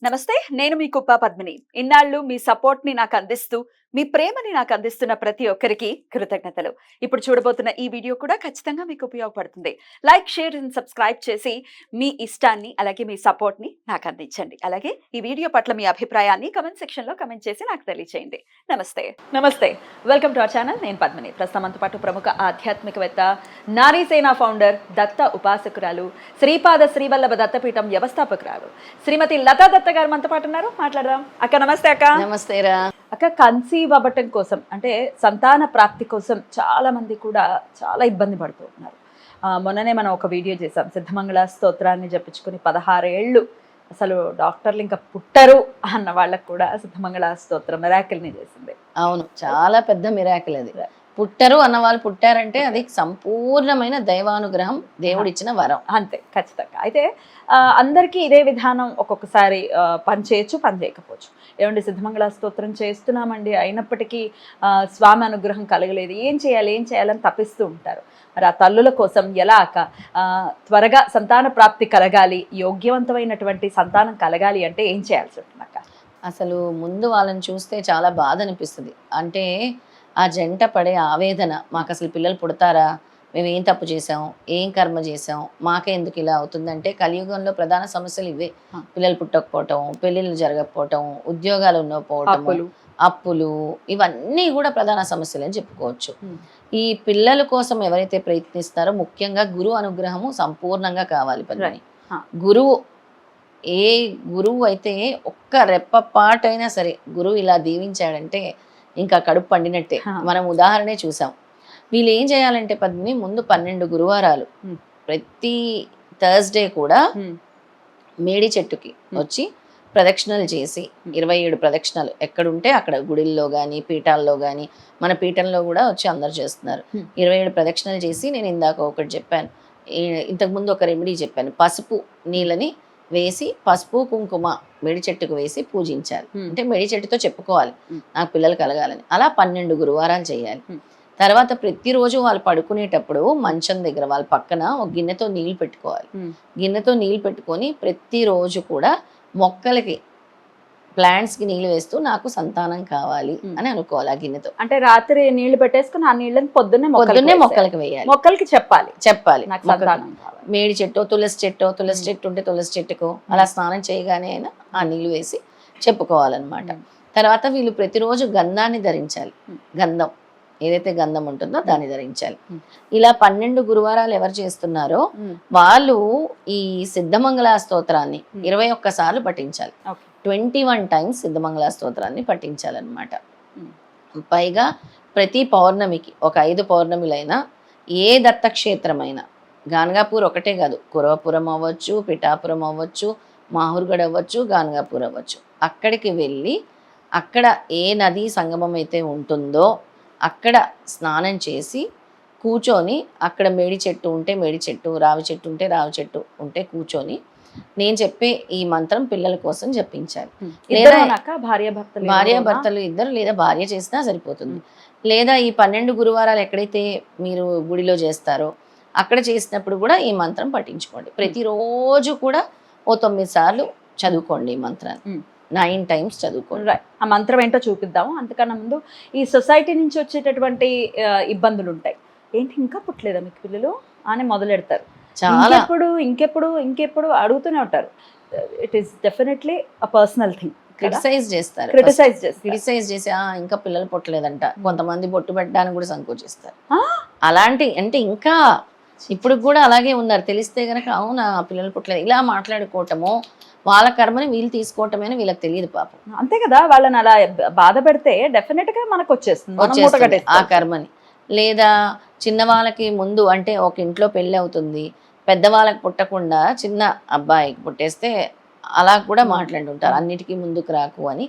నమస్తే. నేను మీ కుప్ప పద్మిని. ఇన్నాళ్ళు మీ సపోర్ట్‌ని నాకందిస్తూ, మీ ప్రేమని నాకందిస్తున్న ప్రతి ఒక్కరికి కృతజ్ఞతలు. ఇప్పుడు చూడబోతున్న ఈ వీడియో కూడా ఖచ్చితంగా మీకు ఉపయోగపడుతుంది. లైక్, షేర్ అండ్ సబ్స్క్రైబ్ చేసి మీ ఇష్టాన్ని, అలాగే మీ సపోర్ట్‌ని నాకందించండి. అలాగే ఈ వీడియో పట్ల మీ అభిప్రాయాన్ని కామెంట్ సెక్షన్‌లో కామెంట్ చేసి నాకు తెలియజేయండి. నమస్తే. నమస్తే. Welcome to our channel. నేను పద్మిని. ప్రస్తుతం మనతో పాటు ప్రముఖ ఆధ్యాత్మికవేత్త, నారీసేన ఫౌండర్, దత్త ఉపాసకురాలు, శ్రీపాద శ్రీవల్లభ దత్తపీఠం వ్యవస్థాపకురాలు శ్రీమతి లతా దత్త గారు మనతో పాటు ఉన్నారు. మాట్లాడదాం. అక్క నమస్తే. అక్క నమస్తే రా. అక్క, కన్సీవ్ అవ్వటం కోసం అంటే సంతాన ప్రాప్తి కోసం చాలా మంది కూడా చాలా ఇబ్బంది పడుతూ ఉన్నారు. మొన్ననే మనం ఒక వీడియో చేసాం. సిద్ధమంగళ స్తోత్రాన్ని జపించుకుని 16 ఏళ్ళు అసలు డాక్టర్లు ఇంకా పుట్టరు అన్న వాళ్ళకు కూడా సిద్ధమంగళ స్తోత్రం మిరాకిల్ని చేసింది. అవును, చాలా పెద్ద మిరాకిల్ అది. పుట్టరు అన్న వాళ్ళు పుట్టారంటే అది సంపూర్ణమైన దైవానుగ్రహం, దేవుడిచ్చిన వరం. అంతే, ఖచ్చితంగా. అయితే అందరికీ ఇదే విధానం ఒక్కొక్కసారి పని చేయొచ్చు, పని చేయకపోవచ్చు. ఏమండి, సిద్ధమంగళ స్తోత్రం చేస్తున్నామండి, అయినప్పటికీ స్వామి అనుగ్రహం కలగలేదు, ఏం చేయాలని తప్పిస్తూ ఉంటారు. మరి ఆ తల్లుల కోసం ఎలా త్వరగా సంతాన ప్రాప్తి కలగాలి, యోగ్యవంతమైనటువంటి సంతానం కలగాలి అంటే ఏం చేయాల్సి ఉంటుంది అక్క? అసలు ముందు వాళ్ళని చూస్తే చాలా బాధ అనిపిస్తుంది. అంటే ఆ జంట పడే ఆవేదన, మాకు అసలు పిల్లలు పుడతారా, మేము ఏం తప్పు చేసాం, ఏం కర్మ చేసాం, మాకే ఎందుకు ఇలా అవుతుందంటే కలియుగంలో ప్రధాన సమస్యలు ఇవే. పిల్లలు పుట్టకపోవటం, పెళ్ళిళ్ళు జరగకపోవటం, ఉద్యోగాలు ఉండకపోవటం, అప్పులు, ఇవన్నీ కూడా ప్రధాన సమస్యలు అని చెప్పుకోవచ్చు. ఈ పిల్లల కోసం ఎవరైతే ప్రయత్నిస్తారో ముఖ్యంగా గురువు అనుగ్రహము సంపూర్ణంగా కావాలి. పద్మిని, గురువు ఏ గురువు అయితే ఒక్క రెప్పపాటైనా సరే గురువు ఇలా దీవించాడంటే ఇంకా కడుపు పండినట్టే. మనం ఉదాహరణే చూసాం. వీళ్ళు ఏం చేయాలంటే పద్మిని, ముందు 12 గురువారాలు ప్రతి థర్స్డే కూడా మేడి చెట్టుకి వచ్చి ప్రదక్షిణలు చేసి 27 ప్రదక్షిణలు ఎక్కడుంటే అక్కడ గుడిల్లో కానీ పీఠాల్లో కానీ, మన పీఠంలో కూడా వచ్చి అందరు చేస్తున్నారు. 27 ప్రదక్షిణలు చేసి, నేను ఇందాక ఒకటి చెప్పాను, ఇంతకుముందు ఒక రెమెడీ చెప్పాను, పసుపు నీళ్ళని వేసి పసుపు కుంకుమ మెడి చెట్టుకు వేసి పూజించాలి. అంటే మెడి చెట్టుతో చెప్పుకోవాలి నాకు పిల్లలు కలగాలని. అలా 12 గురువారాలు చేయాలి. తర్వాత ప్రతిరోజు వాళ్ళు పడుకునేటప్పుడు మంచం దగ్గర వాళ్ళ పక్కన ఒక గిన్నెతో నీళ్ళు పెట్టుకోవాలి. గిన్నెతో నీళ్ళు పెట్టుకొని ప్రతిరోజు కూడా మొక్కలకి, ప్లాంట్స్ కి నీళ్ళు వేస్తూ నాకు సంతానం కావాలి అని అనుకోవాలి ఆ గిన్నెతో. అంటే రాత్రి నీళ్లు పెట్టేసుకుని ఆ నీళ్ళని పొద్దున్నే మొక్కలకి వేయాలి. మొక్కలకి చెప్పాలి మేడి చెట్టు, తులసి చెట్టు ఉంటే తులసి చెట్టుకు అలా స్నానం చేయగానే అయినా ఆ నీళ్లు వేసి చెప్పుకోవాలన్నమాట. తర్వాత వీళ్ళు ప్రతిరోజు గంధాన్ని ధరించాలి. గంధం ఏదైతే గంధం ఉంటుందో దాన్ని ధరించాలి. ఇలా 12 గురువారాలు ఎవరు చేస్తున్నారో వాళ్ళు ఈ సిద్ధమంగళ స్తోత్రాన్ని 21 సార్లు పఠించాలి. 21 టైమ్స్ సిద్ధమంగళ స్తోత్రాన్ని పఠించాలన్నమాట. పైగా ప్రతి పౌర్ణమికి ఒక 5 పౌర్ణమిలైనా ఏ దత్తక్షేత్రమైనా, గాన్గాపూర్ ఒకటే కాదు, కురవపురం అవ్వచ్చు, పిఠాపురం అవ్వచ్చు, మాహూర్గఢ్ అవ్వచ్చు, గాన్గాపూర్ అవ్వచ్చు, అక్కడికి వెళ్ళి అక్కడ ఏ నదీ సంగమం అయితే ఉంటుందో అక్కడ స్నానం చేసి కూర్చొని, అక్కడ మేడి చెట్టు ఉంటే మేడి చెట్టు, రావి చెట్టు ఉంటే రావి చెట్టు ఉంటే కూర్చొని నేను చెప్పే ఈ మంత్రం పిల్లల కోసం జపించాలి. లేదా భార్యాభర్తలు ఇద్దరు, లేదా భార్య చేసినా సరిపోతుంది. లేదా ఈ 12 గురువారాలు ఎక్కడైతే మీరు గుడిలో చేస్తారో అక్కడ చేసినప్పుడు కూడా ఈ మంత్రం పఠించుకోండి. ప్రతిరోజు కూడా ఓ 9 సార్లు చదువుకోండి ఈ మంత్రాన్ని. 9 టైమ్స్ చదువుకోండి. ఆ మంత్రం ఏంటో చూపిద్దాము. అంతకన్నా ముందు ఈ సొసైటీ నుంచి వచ్చేటటువంటి ఇబ్బందులు ఉంటాయి. ఏంటి ఇంకా పుట్టలేదా మీకు పిల్లలు అని మొదలెడతారు. చాలా ఇంకెప్పుడు అడుగుతూనే ఉంటారు. It is definitely a personal thing. Criticise చేస్తారు. క్రిటిసైజ్ చేసి ఇంకా పిల్లలు పుట్టలేదంట. కొంతమంది బొట్టు పెట్టడానికి కూడా సంకోచిస్తారు. అలాంటి అంటే ఇంకా ఇప్పుడు కూడా అలాగే ఉన్నారు. తెలిస్తే గనక అవునా పిల్లలు పుట్టలేదు ఇలా మాట్లాడుకోవటము, వాళ్ళ కర్మని వీళ్ళు తీసుకోవటమేనా వీళ్ళకి తెలియదు పాపం. అంతే కదా, వాళ్ళని అలా బాధ పెడితే డెఫినెట్ గా మనకు వచ్చేస్తుంది ఆ కర్మని. లేదా చిన్న వాళ్ళకి ముందు అంటే ఒక ఇంట్లో పెళ్ళి అవుతుంది, పెద్దవాళ్ళకి పుట్టకుండా చిన్న అబ్బాయికి పుట్టేస్తే అలా కూడా మాట్లాడుతుంటారు, అన్నిటికీ ముందుకు రాకు అని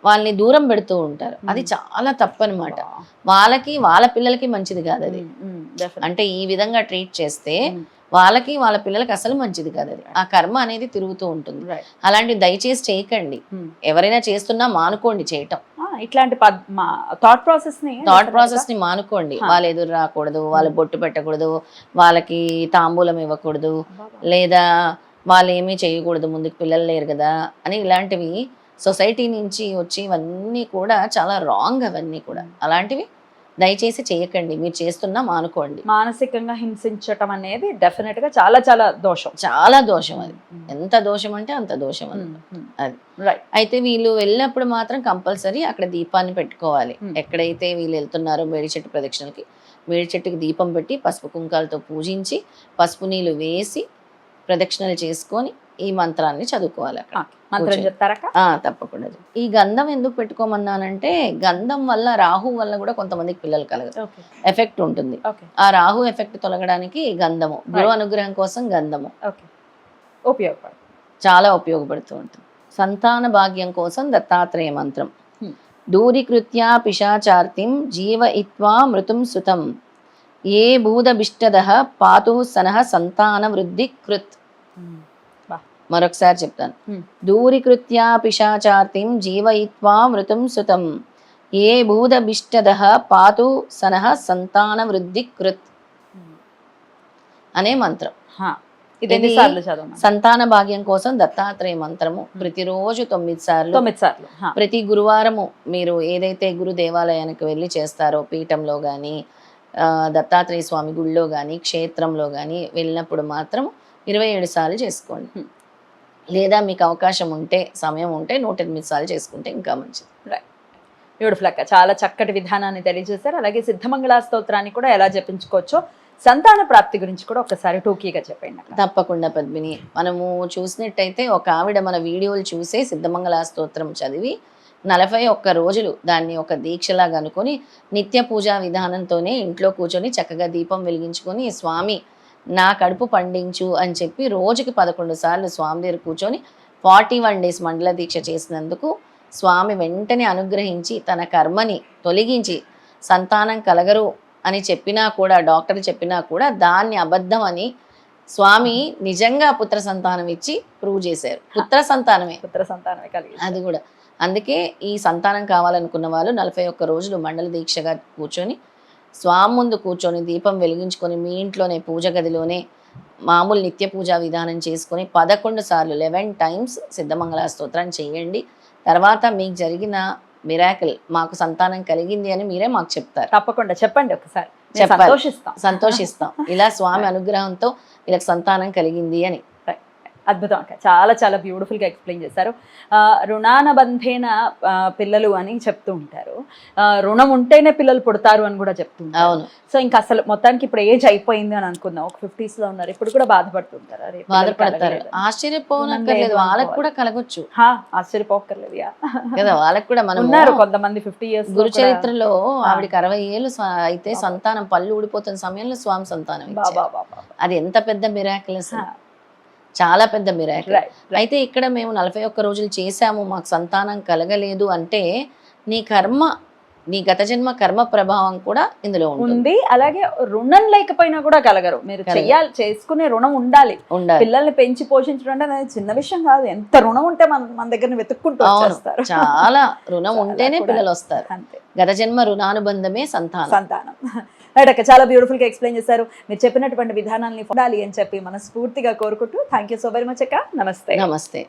వాళ్ళని దూరం పెడుతూ ఉంటారు. అది చాలా తప్పు అనమాట. వాళ్ళకి వాళ్ళ పిల్లలకి మంచిది కాదు అది. అంటే ఈ విధంగా ట్రీట్ చేస్తే వాళ్ళకి వాళ్ళ పిల్లలకి అసలు మంచిది కాదు అది. ఆ కర్మ అనేది తిరుగుతూ ఉంటుంది. అలాంటివి దయచేసి చేయకండి. ఎవరైనా చేస్తున్నా మానుకోండి చేయటం. ఇట్లాంటి థాట్ ప్రాసెస్ ని మానుకోండి. వాళ్ళు ఎదురు రాకూడదు, వాళ్ళు బొట్టు పెట్టకూడదు, వాళ్ళకి తాంబూలం ఇవ్వకూడదు, లేదా వాళ్ళు ఏమీ చేయకూడదు, ముందుకు పిల్లలు లేరు కదా అని ఇలాంటివి సొసైటీ నుంచి వచ్చి ఇవన్నీ కూడా చాలా రాంగ్. అవన్నీ కూడా అలాంటివి దయచేసి చేయకండి. మీరు చేస్తున్నా మానుకోండి. మానసికంగా హింసించటం అనేది డెఫినెట్ గా చాలా చాలా దోషం. చాలా దోషం అది. ఎంత దోషం అంటే అంత దోషం అది. అది రైట్. అయితే వీళ్ళు వెళ్ళినప్పుడు మాత్రం కంపల్సరీ అక్కడ దీపాన్ని పెట్టుకోవాలి. ఎక్కడైతే వీళ్ళు వెళ్తున్నారో మేడి చెట్టు ప్రదక్షిణలకి, మేడి చెట్టుకి దీపం పెట్టి పసుపు కుంకాలతో పూజించి పసుపు నీళ్ళు వేసి ప్రదక్షిణలు చేసుకొని ఈ మంత్రాన్ని చదువుకోవాలి అక్కడ. మంత్రం చెప్తారక్క? తప్పకుండా. ఈ గంధం ఎందుకు పెట్టుకోమన్నానంటే గంధం వల్ల, రాహు వల్ల కూడా కొంతమందికి పిల్లలు కలగదు, ఎఫెక్ట్ ఉంటుంది. ఆ రాహు ఎఫెక్ట్ తొలగడానికి గంధము, గురు అనుగ్రహం కోసం గంధము చాలా ఉపయోగపడుతూ ఉంటుంది. సంతాన భాగ్యం కోసం దత్తాత్రేయ మంత్రం. దూరీకృత్యా పిశాచార్తిం జీవయిత్వా మృతుం సుతం ఏ భూదభిష్టదః పాతు సనః సంతాన వృద్ధి కృత్. మరొకసారి చెప్తాను. దూరీకృత్యా పిశాచార్తిం జీవయిత్వా మృతుం సుతం ఏ భూదభిష్టదః పాతు సనః సంతాన వృద్ధి కృత్ అనే మంత్రం. ఇది సంతాన భాగ్యం కోసం దత్తాత్రేయ మంత్రము. ప్రతిరోజు 9 సార్లు. ప్రతి గురువారము మీరు ఏదైతే గురు దేవాలయానికి వెళ్ళి చేస్తారో, పీఠంలో కానీ దత్తాత్రేయ స్వామి గుళ్ళో కానీ క్షేత్రంలో కానీ వెళ్ళినప్పుడు మాత్రం 27 సార్లు చేసుకోండి. లేదా మీకు అవకాశం ఉంటే, సమయం ఉంటే 108 సార్లు చేసుకుంటే ఇంకా మంచిది. బ్యూటిఫుల్ అక్క, చాలా చక్కటి విధానాన్ని తెలియజేశారు. అలాగే సిద్ధమంగళ స్తోత్రాన్ని కూడా ఎలా జపించుకోవచ్చో, సంతాన ప్రాప్తి గురించి కూడా ఒకసారి టూకీగా చెప్పండి. తప్పకుండా పద్మిని. మనము చూసినట్టయితే ఒక ఆవిడ మన వీడియోలు చూసే సిద్ధమంగళ స్తోత్రం చదివి 41 రోజులు దాన్ని ఒక దీక్షలాగా అనుకొని నిత్య పూజా విధానంతోనే ఇంట్లో కూర్చొని చక్కగా దీపం వెలిగించుకొని స్వామి నా కడుపు పండించు అని చెప్పి రోజుకి 11 సార్లు స్వామి దగ్గర కూర్చొని 41 డేస్ మండల దీక్ష చేసినందుకు స్వామి వెంటనే అనుగ్రహించి తన కర్మని తొలగించి సంతానం కలగరు అని చెప్పినా కూడా, డాక్టర్లు చెప్పినా కూడా దాన్ని అబద్ధం అని స్వామి నిజంగా పుత్ర సంతానం ఇచ్చి ప్రూవ్ చేశారు. పుత్ర సంతానమే కలిగి అది కూడా. అందుకే ఈ సంతానం కావాలనుకున్న వాళ్ళు 41 రోజులు మండల దీక్షగా కూర్చొని స్వామి ముందు కూర్చొని దీపం వెలిగించుకొని మీ ఇంట్లోనే పూజ గదిలోనే మామూలు నిత్య పూజా విధానం చేసుకొని 11 సార్లు 11 టైమ్స్ సిద్ధమంగళ స్తోత్రం చేయండి. తర్వాత మీకు జరిగిన మిరాకిల్, మాకు సంతానం కలిగింది అని మీరే మాకు చెప్తారు. తప్పకుండా చెప్పండి ఒకసారి. సంతోషిస్తాం ఇలా స్వామి అనుగ్రహంతో వీళ్ళకి సంతానం కలిగింది అని. అద్భుతం అక్క, చాలా చాలా బ్యూటిఫుల్గా ఎక్స్ప్లెయిన్ చేశారు. రుణానుబంధేన పిల్లలు అని చెప్తూ ఉంటారు, రుణం ఉంటేనే పిల్లలు పుడతారు అని కూడా చెప్తూ ఉంటారు. అవును. సో ఇంకా అసలు మొత్తానికి ఇప్పుడు ఏజ్ అయిపోయింది అని అనుకుందాం, ఒక 50s లో ఉన్నారు, ఇప్పుడు కూడా బాధపడుతుంటారు. బాధపడతారు. ఆశ్చర్యపోనక్కర్లేదు, వాళ్ళకి కూడా కలగొచ్చు. ఆశ్చర్యపోకర్లేదు కదా, వాళ్ళకి కూడా. మనం ఉన్నారు కొంతమంది 50 years. గురు చరిత్రలో ఆవిడకి 60 ఏళ్ళు అయితే సంతానం పళ్ళు ఊడిపోతున్న సమయంలో స్వామి సంతానం ఇచ్చారు. అది ఎంత పెద్ద మిరాకిల్ అసలు, చాలా పెద్ద మిరాకిల్. అయితే ఇక్కడ మేము 41 రోజులు చేశాము, మాకు సంతానం కలగలేదు అంటే నీ కర్మ, నీ గత జన్మ కర్మ ప్రభావం కూడా ఇందులో ఉంది. అలాగే రుణం లేకపోయినా కూడా కలగరు. మీరు చేసుకునే రుణం ఉండాలి. పిల్లల్ని పెంచి పోషించడం అంటే చిన్న విషయం కాదు. ఎంత రుణం ఉంటే మన దగ్గర వెతుక్కుంటూ వస్తారు. చాలా రుణం ఉంటేనే పిల్లలు వస్తారు. గత జన్మ రుణానుబంధమే సంతానం. అక్క, చాలా బ్యూటిఫుల్ గా ఎక్స్ప్లెయిన్ చేశారు. మీరు చెప్పినటువంటి విధానాన్ని పొందాలి అని చెప్పి మనస్ఫూర్తిగా కోరుకుంటూ thank you so very much అక్క. నమస్తే.